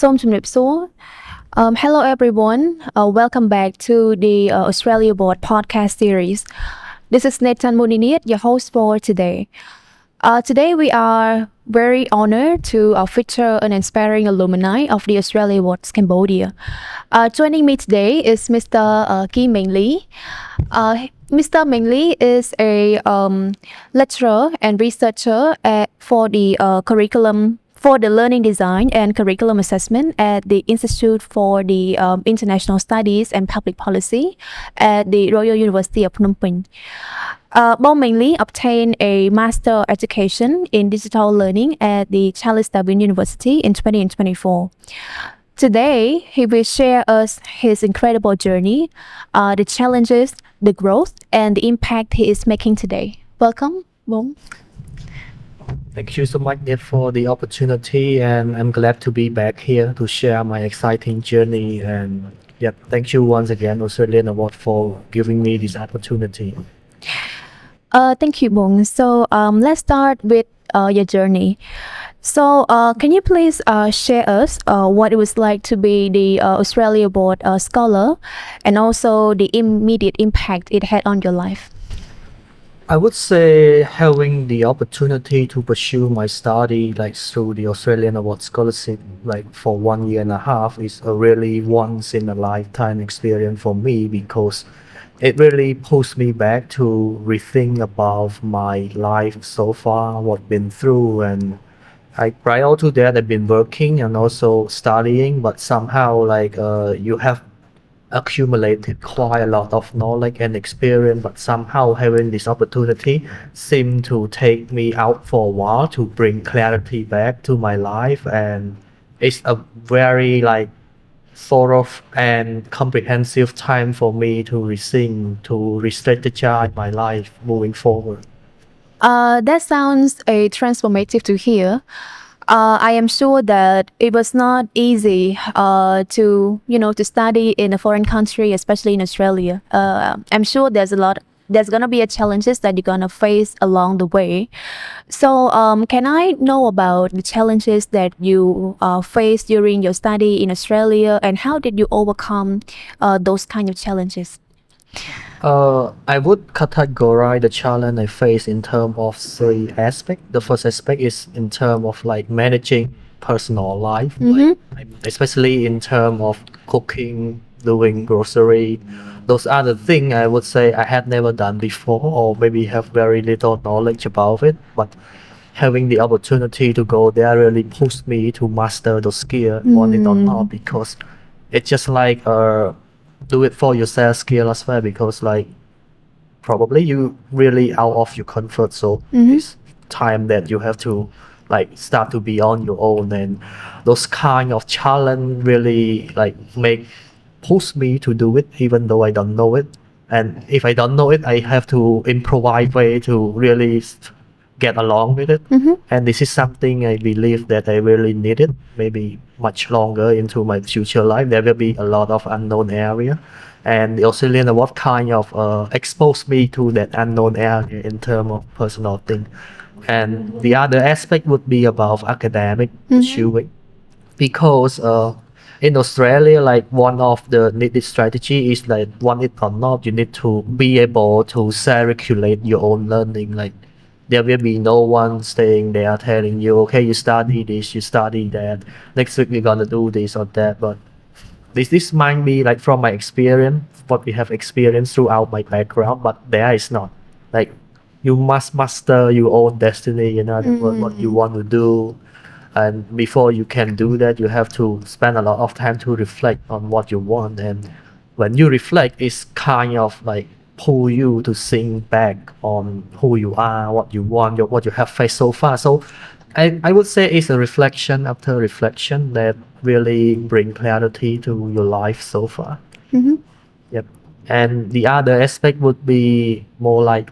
សូមជំរាបសួរ Hello everyone. Welcome back to the Australia Board podcast series. This is Nathan Muniniet, your host for today. Today we are very honored to feature an inspiring alumni of the Australia Awards Cambodia. Joining me today is Mr. Mengly. Mr. Mengly is a lecturer and researcher for the curriculum for the learning design and curriculum assessment at the Institute for the International Studies and Public Policy at the Royal University of Phnom Penh. Bob Mengly obtained a master education in digital learning at the Charles Darwin University in 2024. Today, he will share us his incredible journey, the challenges, the growth, and the impact he is making today. Welcome, Bob. Thank you so much Ned, for the opportunity, and I'm glad to be back here to share my exciting journey. And thank you once again, Australian Award, for giving me this opportunity. Thank you, Bong. So let's start with your journey. So can you please share us what it was like to be the Australia Board scholar, and also the immediate impact it had on your life? I would say having the opportunity to pursue my study through the Australian Award Scholarship for 1 year and a half is a really once in a lifetime experience for me, because it really pushed me back to rethink about my life so far, what I've been through. And prior to that, I've been working and also studying, but somehow you have accumulated quite a lot of knowledge and experience, but somehow having this opportunity seemed to take me out for a while to bring clarity back to my life. And it's a very thorough and comprehensive time for me to rethink, to re-strategize my life moving forward. That sounds transformative to hear. I am sure that it was not easy to study in a foreign country, especially in Australia. I'm sure there's gonna be challenges that you're gonna face along the way. So can I know about the challenges that you faced during your study in Australia, and how did you overcome those kind of challenges? I would categorize the challenge I face in terms of three aspects. The first aspect is in terms of managing personal life, especially in terms of cooking, doing grocery. Those are the things I would say I had never done before, or maybe have very little knowledge about it. But having the opportunity to go there really pushed me to master those skills, want it or not, because it's just do it for yourself skill as well, because probably you really out of your comfort zone. It's time that you have to start to be on your own, and those kind of challenge really push me to do it even though I don't know it. And if I don't know it, I have to improvise way to really get along with it. And this is something I believe that I really needed, maybe much longer into my future life. There will be a lot of unknown area, and the Australian Award kind of exposed me to that unknown area in terms of personal thing. And the other aspect would be about academic pursuing, because in Australia, one of the needed strategy is want it or not, you need to be able to circulate your own learning. There will be no one staying there telling you, okay, you study this, you study that, next week we're gonna do this or that. But this might be from my experience, what we have experienced throughout my background, but there is not. You must master your own destiny, what you want to do. And before you can do that, you have to spend a lot of time to reflect on what you want. And when you reflect, it's kind of pull you to think back on who you are, what you want, what you have faced so far. So I would say it's a reflection after reflection that really bring clarity to your life so far. Yep. And the other aspect would be more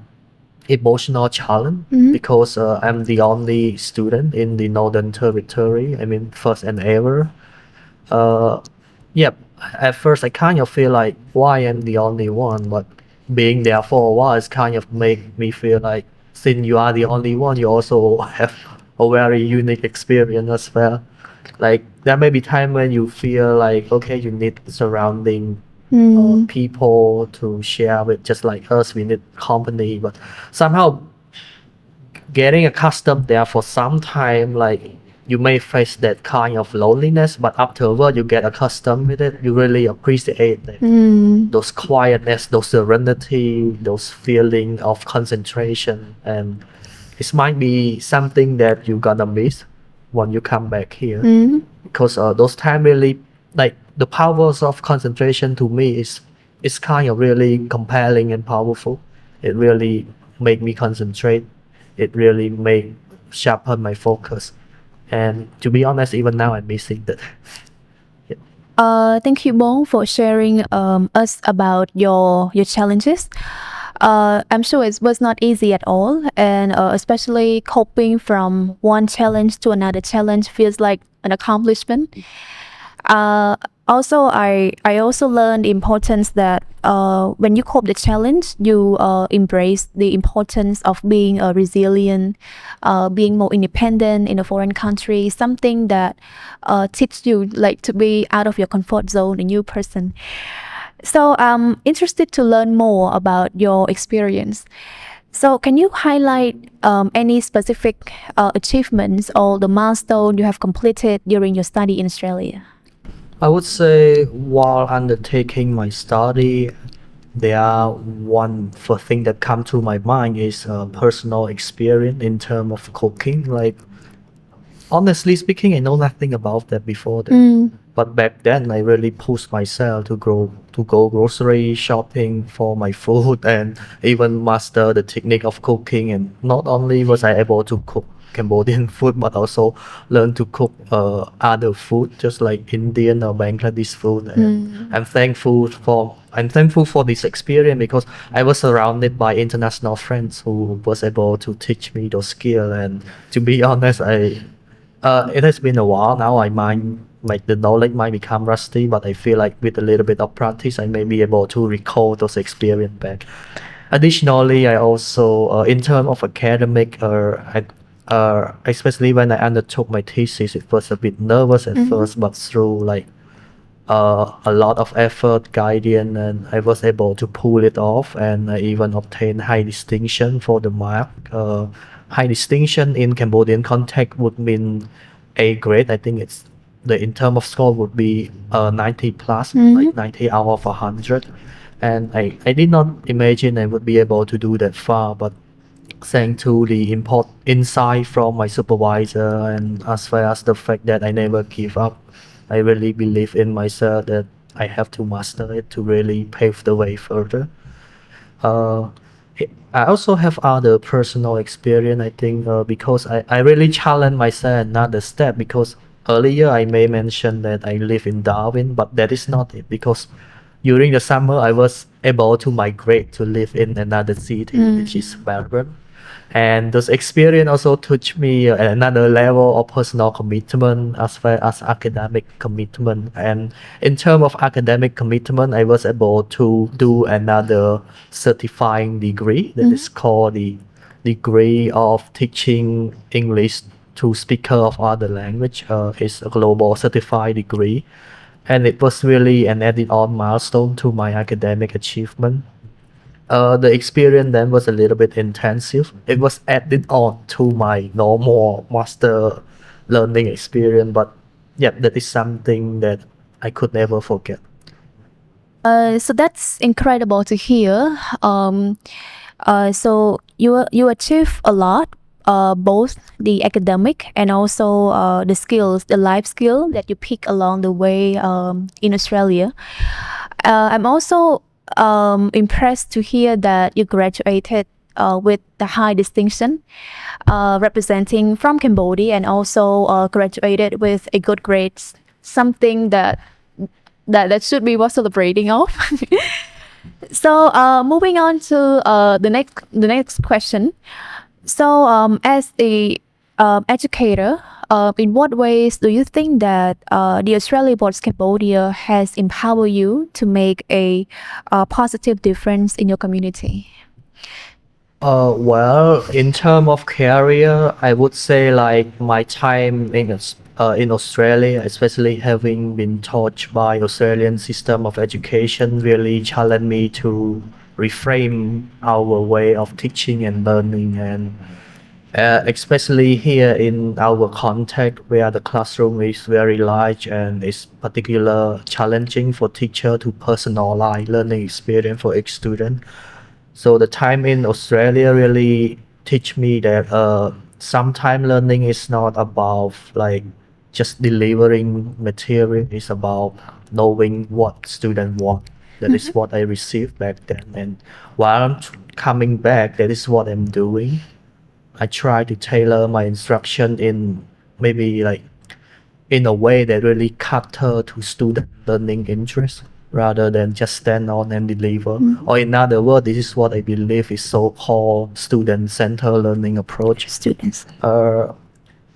emotional challenge, because I'm the only student in the Northern Territory. I mean, first and ever. At first I kind of feel why I'm the only one, but being there for a while is kind of make me feel since you are the only one, you also have a very unique experience as well. Like there may be time when you feel like okay, you need surrounding people to share with, just like us, we need company, but somehow getting accustomed there for some time, like you may face that kind of loneliness, but afterward you get accustomed with it, you really appreciate it. Those quietness, those serenity, those feeling of concentration, and it might be something that you're gonna miss when you come back here, because those time really, like the powers of concentration to me is kind of really compelling and powerful. It really make me concentrate. It really make sharpen my focus. And to be honest, even now I'm missing that. Thank you, Bong, for sharing us about your challenges. I'm sure it was not easy at all, and especially coping from one challenge to another challenge feels like an accomplishment. Also, I also learned the importance that when you cope the challenge, you embrace the importance of being resilient, being more independent in a foreign country, something that teaches you like to be out of your comfort zone, a new person. So I'm interested to learn more about your experience. So can you highlight any specific achievements or the milestone you have completed during your study in Australia? I would say while undertaking my study, there one first thing that come to my mind is personal experience in terms of cooking. Like honestly speaking, I know nothing about that before that. But back then, I really pushed myself to go grocery shopping for my food and even master the technique of cooking. And not only was I able to cook Cambodian food, but also learn to cook other food, just like Indian or Bangladesh food. And I'm thankful for this experience because I was surrounded by international friends who was able to teach me those skills. And to be honest, it has been a while now. I might like the knowledge might become rusty, but I feel like with a little bit of practice, I may be able to recall those experience back. Additionally, I also, in terms of academic, especially when I undertook my thesis, it was a bit nervous at first, but through like a lot of effort, guidance, and I was able to pull it off, and I even obtained high distinction for the mark. High distinction in Cambodian context would mean A grade. I think it's the in term of score would be 90 plus, like 90 out of 100. And I did not imagine I would be able to do that far, but thanks to the insight from my supervisor and as well as the fact that I never give up, I really believe in myself that I have to master it to really pave the way further. Uh, I also have other personal experience, I think, because I really challenge myself another step because earlier I may mention that I live in Darwin, but that is not it because during the summer I was able to migrate to live in another city, which is Melbourne. And those experience also taught me another level of personal commitment as well as academic commitment. And in terms of academic commitment, I was able to do another certifying degree that is called the degree of teaching English to speaker of other language. It's a global certified degree. And it was really an added on milestone to my academic achievement. The experience then was a little bit intensive. It was added on to my normal master learning experience, but yeah, that is something that I could never forget. So that's incredible to hear. So you achieve a lot, both the academic and also the skills, the life skill that you pick along the way in Australia. I'm also impressed to hear that you graduated with the high distinction, representing from Cambodia, and also graduated with a good grade, something that should be worth celebrating of. So moving on to the next question. So as a educator, in what ways do you think that the Australia Boards Cambodia has empowered you to make a positive difference in your community? Well, in terms of career, I would say like my time in Australia, especially having been taught by Australian system of education, really challenged me to reframe our way of teaching and learning, and especially here in our context where the classroom is very large and it's particular challenging for teacher to personalize learning experience for each student. So the time in Australia really teach me that sometime learning is not about like just delivering material. It's about knowing what student want. That is what I received back then. And while I'm coming back, that is what I'm doing. I try to tailor my instruction in maybe like in a way that really cater to student learning interest rather than just stand on and deliver. Or in other words, this is what I believe is so-called student-centered learning approach. Students.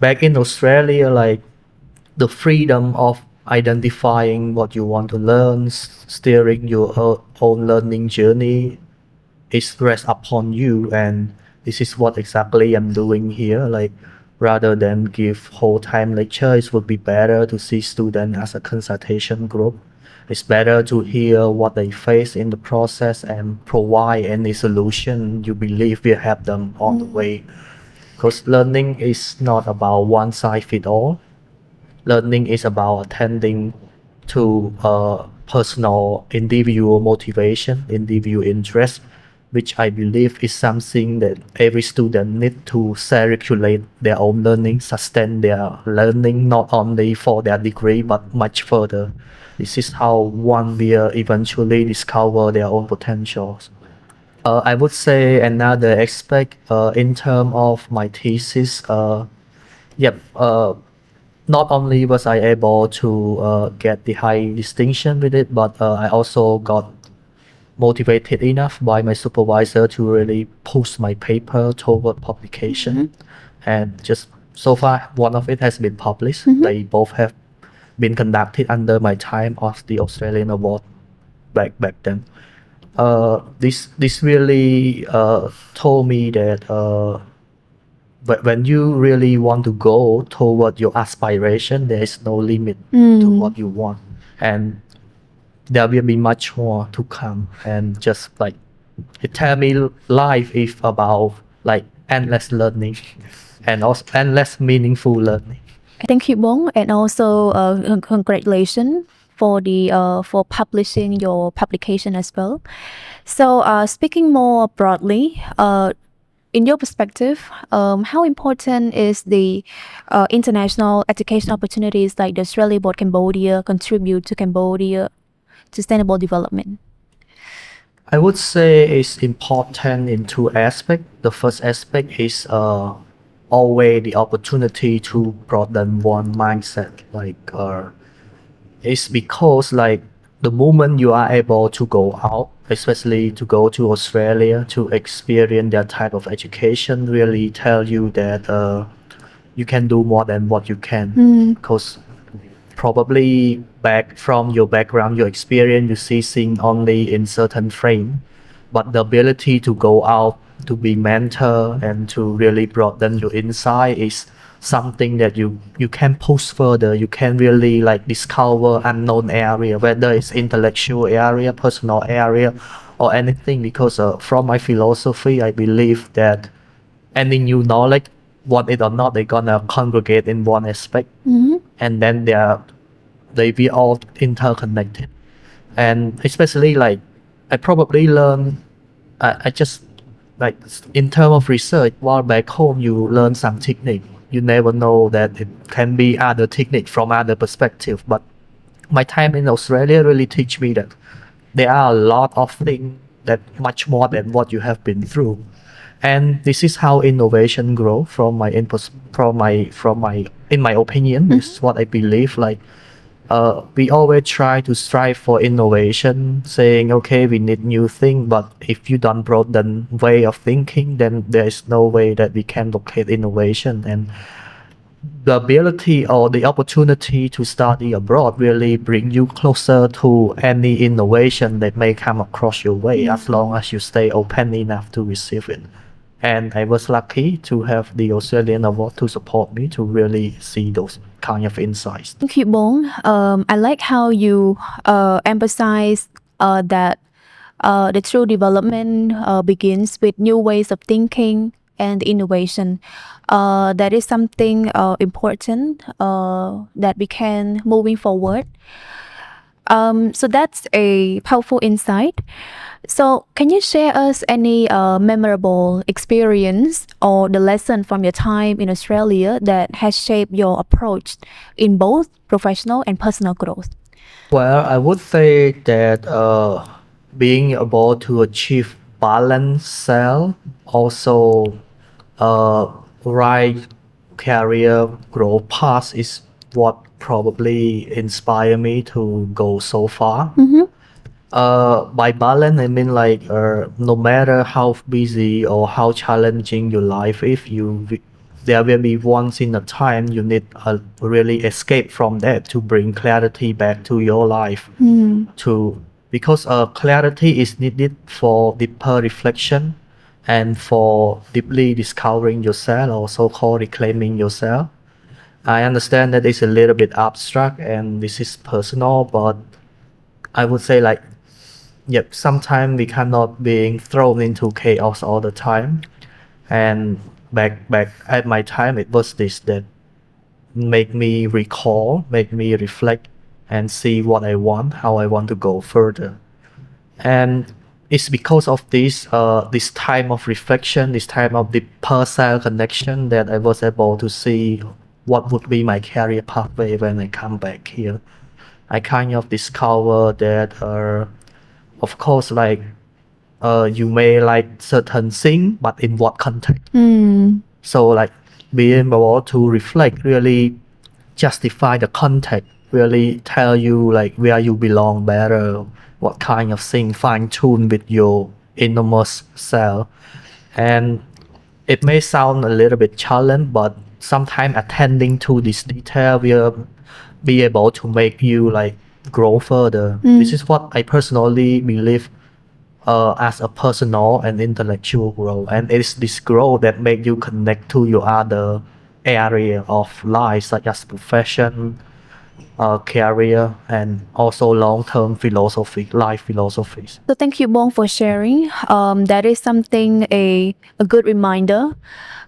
Back in Australia, like the freedom of identifying what you want to learn, steering your own learning journey is rest upon you, and this is what exactly I'm doing here. Like rather than give whole time lecture, it would be better to see students as a consultation group. It's better to hear what they face in the process and provide any solution you believe will help them on the way. Because learning is not about one size fit all. Learning is about attending to personal individual motivation, individual interest, which I believe is something that every student need to circulate their own learning, sustain their learning not only for their degree but much further. This is how one will eventually discover their own potentials. I would say another aspect in terms of my thesis, not only was I able to get the high distinction with it, but I also got motivated enough by my supervisor to really push my paper toward publication. And just so far, one of it has been published. They both have been conducted under my time of the Australian award back then. This really told me that but when you really want to go toward your aspiration, there is no limit to what you want, and there will be much more to come. And just like it tell me life is about like endless learning and also endless meaningful learning. Thank you, Bong, and also congratulations for the for publishing your publication as well. So, speaking more broadly, in your perspective, how important is the international education opportunities like the Australia Board Cambodia contribute to Cambodia sustainable development? I would say it's important in two aspects. The first aspect is always the opportunity to broaden one mindset. Like it's because like the moment you are able to go out, especially to go to Australia to experience that type of education, really tell you that you can do more than what you can. Because probably back from your background, your experience, you see things only in certain frame, but the ability to go out, to be mentor and to really broaden your insight is something that you can push further. You can really like discover unknown area, whether it's intellectual area, personal area, or anything. Because from my philosophy, I believe that any new knowledge, want it or not, they're gonna congregate in one aspect, and then they be all interconnected. And especially like I probably learn, I just like in terms of research, while back home you learn some technique, you never know that it can be other technique from other perspective. But my time in Australia really teach me that there are a lot of things that much more than what you have been through. And this is how innovation grow from my input, in my opinion, this is what I believe. Like we always try to strive for innovation, saying, okay, we need new thing, but if you don't broaden way of thinking, then there is no way that we can locate innovation. And the ability or the opportunity to study abroad really bring you closer to any innovation that may come across your way, as long as you stay open enough to receive it. and I was lucky to have the Australian award to support me to really see those kind of insights. Thank you, Bong. I like how you emphasize that the true development begins with new ways of thinking and innovation. That is something important that we can moving forward. So that's a powerful insight. So can you share us any memorable experience or the lesson from your time in Australia that has shaped your approach in both professional and personal growth? Well, I would say that being able to achieve balance self, also right career growth path is what probably inspire me to go so far. By balance, I mean like no matter how busy or how challenging your life is, there will be once in a time you need really escape from that to bring clarity back to your life. To because clarity is needed for deeper reflection and for deeply discovering yourself or so-called reclaiming yourself. I understand that it's a little bit abstract and this is personal, but I would say like, yep, sometimes we cannot being thrown into chaos all the time. And back at my time, it was this that make me recall, make me reflect and see what I want, how I want to go further. And it's because of this time of reflection, this time of the personal connection that I was able to see what would be my career pathway when I come back here. I kind of discover that of course like you may like certain thing, but in what context. So like being able to reflect, really justify the context, really tell you like where you belong better, what kind of thing fine tune with your innermost self. And it may sound a little bit challenging, but sometimes attending to this detail will be able to make you like grow further. This is what I personally believe as a personal and intellectual growth, and it's this growth that make you connect to your other area of life such as profession, career, and also long-term philosophy, life philosophies. So thank you, Bong, for sharing. That is something a good reminder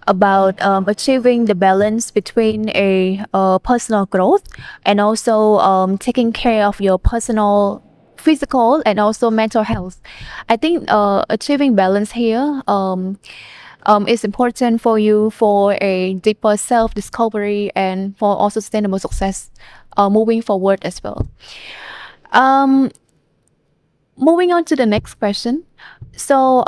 about achieving the balance between a personal growth and also taking care of your personal physical and also mental health. I think achieving balance here is important for you for a deeper self-discovery and for also sustainable success moving forward as well. Moving on to the next question. So,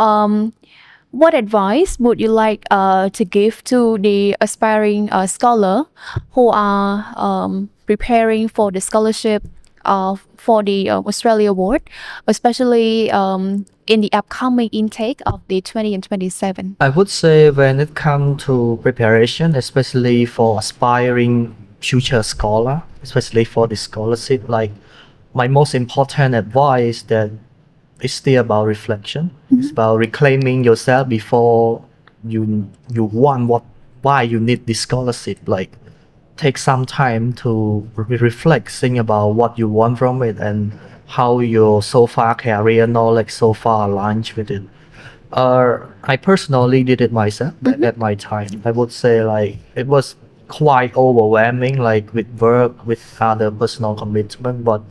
what advice would you like to give to the aspiring scholar who are preparing for the scholarship for the Australia Award, especially in the upcoming intake of the 20 and 27? I would say when it comes to preparation, especially for aspiring future scholar, especially for the scholarship, like my most important advice that it's still about reflection. It's about reclaiming yourself before you want why you need this scholarship. Like take some time to reflect, think about what you want from it and how your so far career knowledge so far aligns with it. I personally did it myself at my time. I would say like it was quite overwhelming, like with work, with other personal commitment. But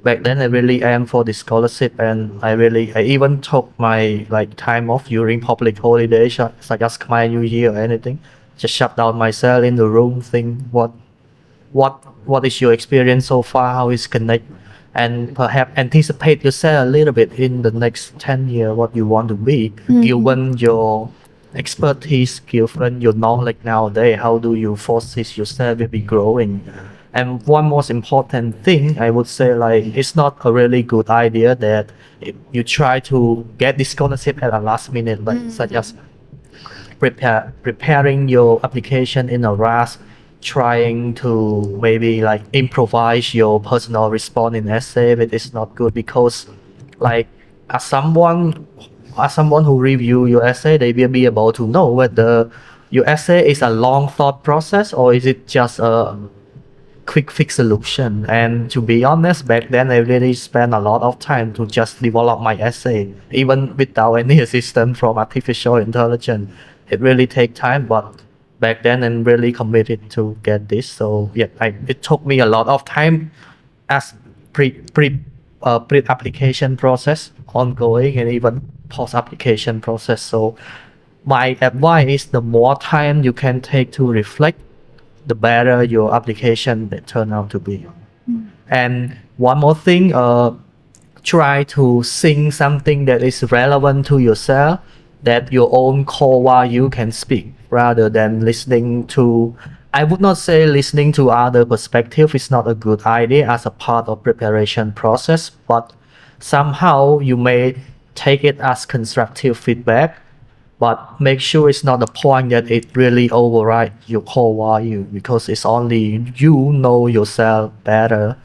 back then, I really aimed for the scholarship, and I even took my like time off during public holidays, such as Khmer New Year or anything. Just shut down myself in the room, think what is your experience so far, how is connect, and perhaps anticipate yourself a little bit in the next 10 years what you want to be, given your expertise, given your knowledge nowadays, how do you foresee yourself will be growing. And one most important thing I would say, like it's not a really good idea that if you try to get this scholarship at the last minute, like such as preparing your application in a rush, trying to maybe like improvise your personal response in essay. It is not good because like as someone as someone who review your essay, they will be able to know whether your essay is a long thought process or is it just a quick fix solution. And to be honest, back then I really spent a lot of time to just develop my essay, even without any assistance from artificial intelligence. It really take time, but back then I'm really committed to get this. So yeah, it took me a lot of time as pre application process, ongoing, and even post application process. So my advice is the more time you can take to reflect, the better your application will turn out to be. And one more thing, try to sing something that is relevant to yourself, that your own core value can speak, rather than listening to, I would not say listening to other perspective is not a good idea as a part of preparation process, but somehow you may take it as constructive feedback, but make sure it's not the point that it really override your core value, because it's only you know yourself better.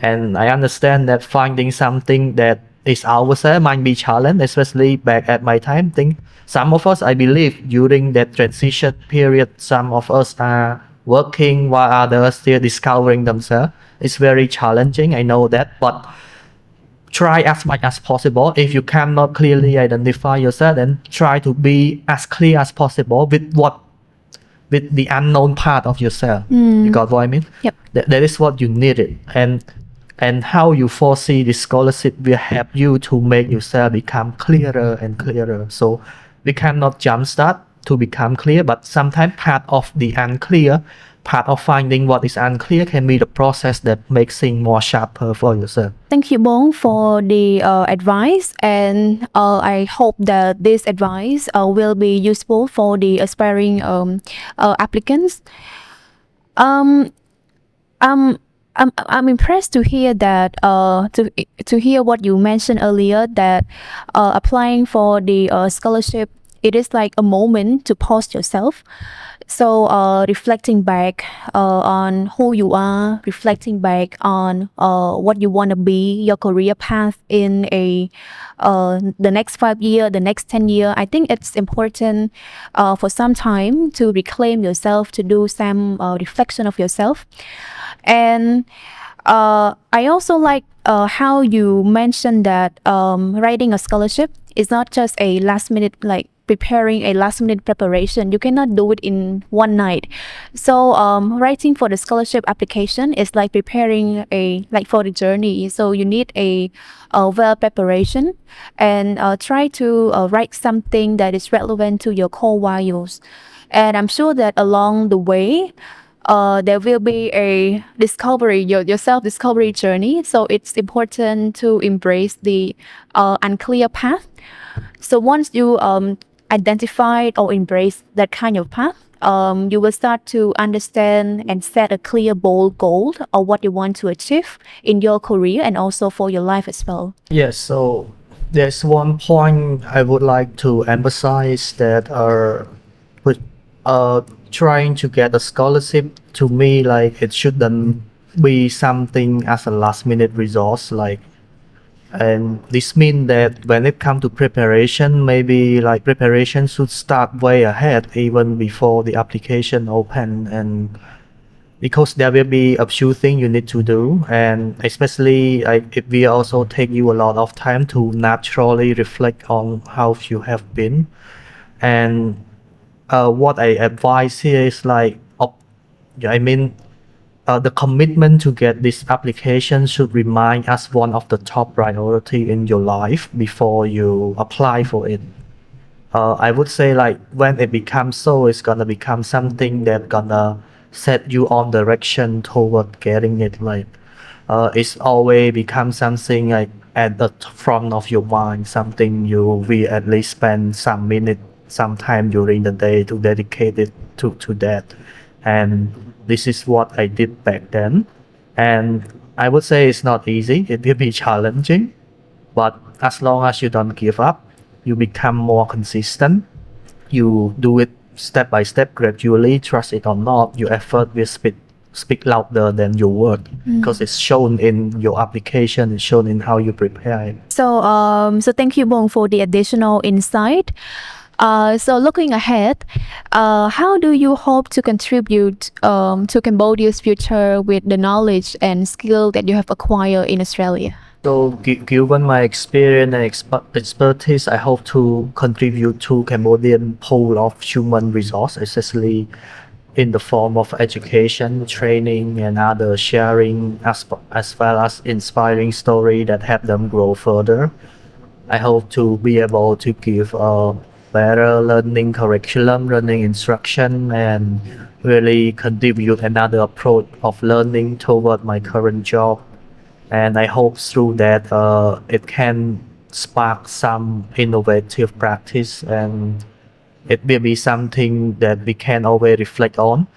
And I understand that finding something that is ourselves might be challenge, especially back at my time. Think some of us, I believe, during that transition period, some of us are working while others still discovering themselves. It's very challenging, I know that, but try as much as possible. If you cannot clearly identify yourself, then try to be as clear as possible with the unknown part of yourself. You got what I mean? Yep. That is what you needed. And how you foresee the scholarship will help you to make yourself become clearer and clearer. So we cannot jumpstart to become clear, but sometimes part of the unclear, part of finding what is unclear can be the process that makes things more sharper for yourself. Thank you, Bong, for the advice, and I hope that this advice will be useful for the aspiring applicants. I'm impressed to hear that to hear what you mentioned earlier, that applying for the scholarship, it is like a moment to pause yourself. So reflecting back on who you are, reflecting back on what you want to be, your career path in the next 5 years, the next 10 years. I think it's important for some time to reclaim yourself, to do some reflection of yourself. And I also like how you mentioned that writing a scholarship is not just a last minute, like preparing a last minute preparation. You cannot do it in one night. So writing for the scholarship application is like preparing for the journey. So you need a well preparation, and try to write something that is relevant to your core values. And I'm sure that along the way, there will be a discovery, your self-discovery journey. So it's important to embrace the unclear path. So once you identify or embrace that kind of path, you will start to understand and set a clear, bold goal of what you want to achieve in your career and also for your life as well. Yes, so there's one point I would like to emphasize, that trying to get a scholarship, to me, like, it shouldn't be something as a last minute resource, like, and this means that when it comes to preparation, maybe like preparation should start way ahead, even before the application open, and because there will be a few things you need to do, and especially like it will also take you a lot of time to naturally reflect on how you have been. And what I advise here is like, the commitment to get this application should remain as one of the top priority in your life before you apply for it. I would say, like, when it becomes so, it's gonna become something that gonna set you on direction toward getting it. Like, it's always become something like at the front of your mind, something you will at least spend some minute, some time during the day to dedicate it to that. And this is what I did back then. And I would say it's not easy, it will be challenging, but as long as you don't give up, you become more consistent, you do it step by step, gradually, trust it or not, your effort will speak speak louder than your word because it's shown in your application, it's shown in how you prepare it. So thank you, Bong, for the additional insight. So looking ahead, how do you hope to contribute to Cambodia's future with the knowledge and skill that you have acquired in Australia? So, given my experience and expertise, I hope to contribute to Cambodian pool of human resource, especially in the form of education, training, and other sharing, as well as inspiring story that help them grow further. I hope to be able to give a better learning curriculum, learning instruction, and really contribute another approach of learning toward my current job. And I hope through that it can spark some innovative practice, and it will be something that we can always reflect on.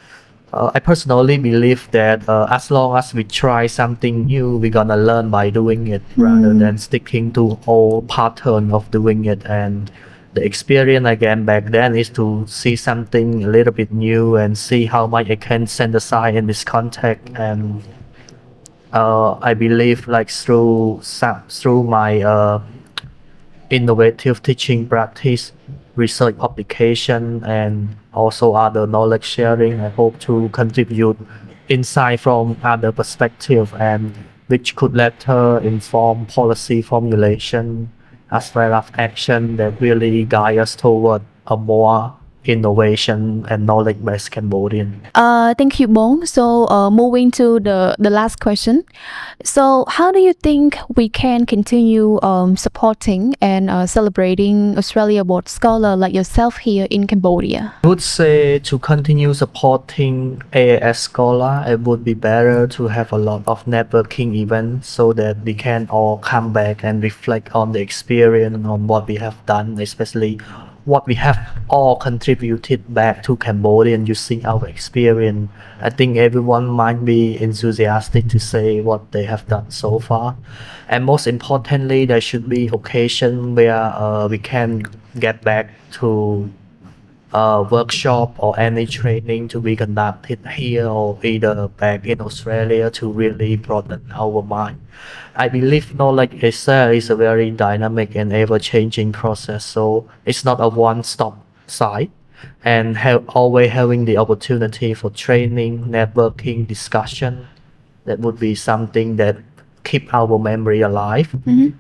I personally believe that as long as we try something new, we're gonna learn by doing it rather than sticking to old pattern of doing it. And the experience I gained back then is to see something a little bit new and see how much I can synthesize in this context. And I believe like through my innovative teaching practice, research publication, and also other knowledge sharing, I hope to contribute insight from other perspective, and which could later inform policy formulation as well as action that really guide us toward a more innovation and knowledge-based Cambodian. Thank you, Bong. So moving to the last question. So how do you think we can continue supporting and celebrating Australia-born scholar like yourself here in Cambodia? I would say to continue supporting AAS scholar, it would be better to have a lot of networking events so that we can all come back and reflect on the experience, on what we have done, especially what we have all contributed back to Cambodia and using our experience. I think everyone might be enthusiastic to say what they have done so far. And most importantly, there should be occasion where we can get back to workshop or any training to be conducted here or either back in Australia to really broaden our mind. I believe knowledge itself is a very dynamic and ever-changing process, so it's not a one-stop site. And always having the opportunity for training, networking, discussion, that would be something that keep our memory alive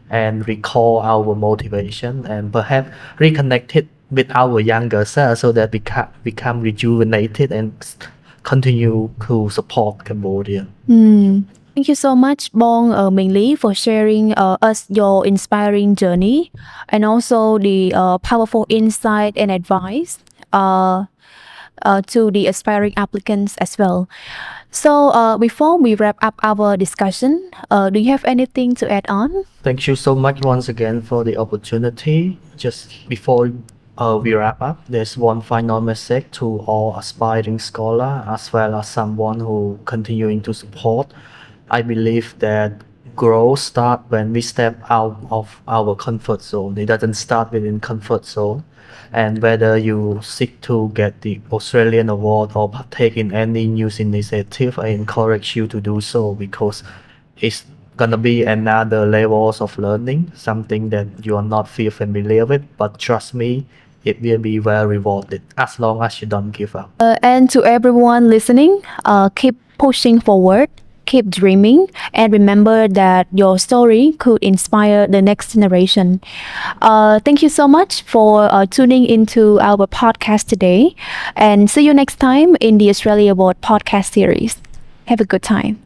and recall our motivation and perhaps reconnected with our younger self so that we become rejuvenated and continue to support Cambodia. Thank you so much, Bong Mengly, for sharing us your inspiring journey and also the powerful insight and advice to the aspiring applicants as well. So before we wrap up our discussion, do you have anything to add on? Thank you so much once again for the opportunity. Just before we wrap up, there's one final message to all aspiring scholars as well as someone who continuing to support. I believe that growth starts when we step out of our comfort zone. It doesn't start within comfort zone. And whether you seek to get the Australian award or partake in any news initiative, I encourage you to do so because it's gonna be another levels of learning, something that you are not feel familiar with. But trust me, it will be well rewarded as long as you don't give up. And to everyone listening, keep pushing forward, keep dreaming, and remember that your story could inspire the next generation. Thank you so much for tuning into our podcast today, and see you next time in the Australia Board podcast series. Have a good time.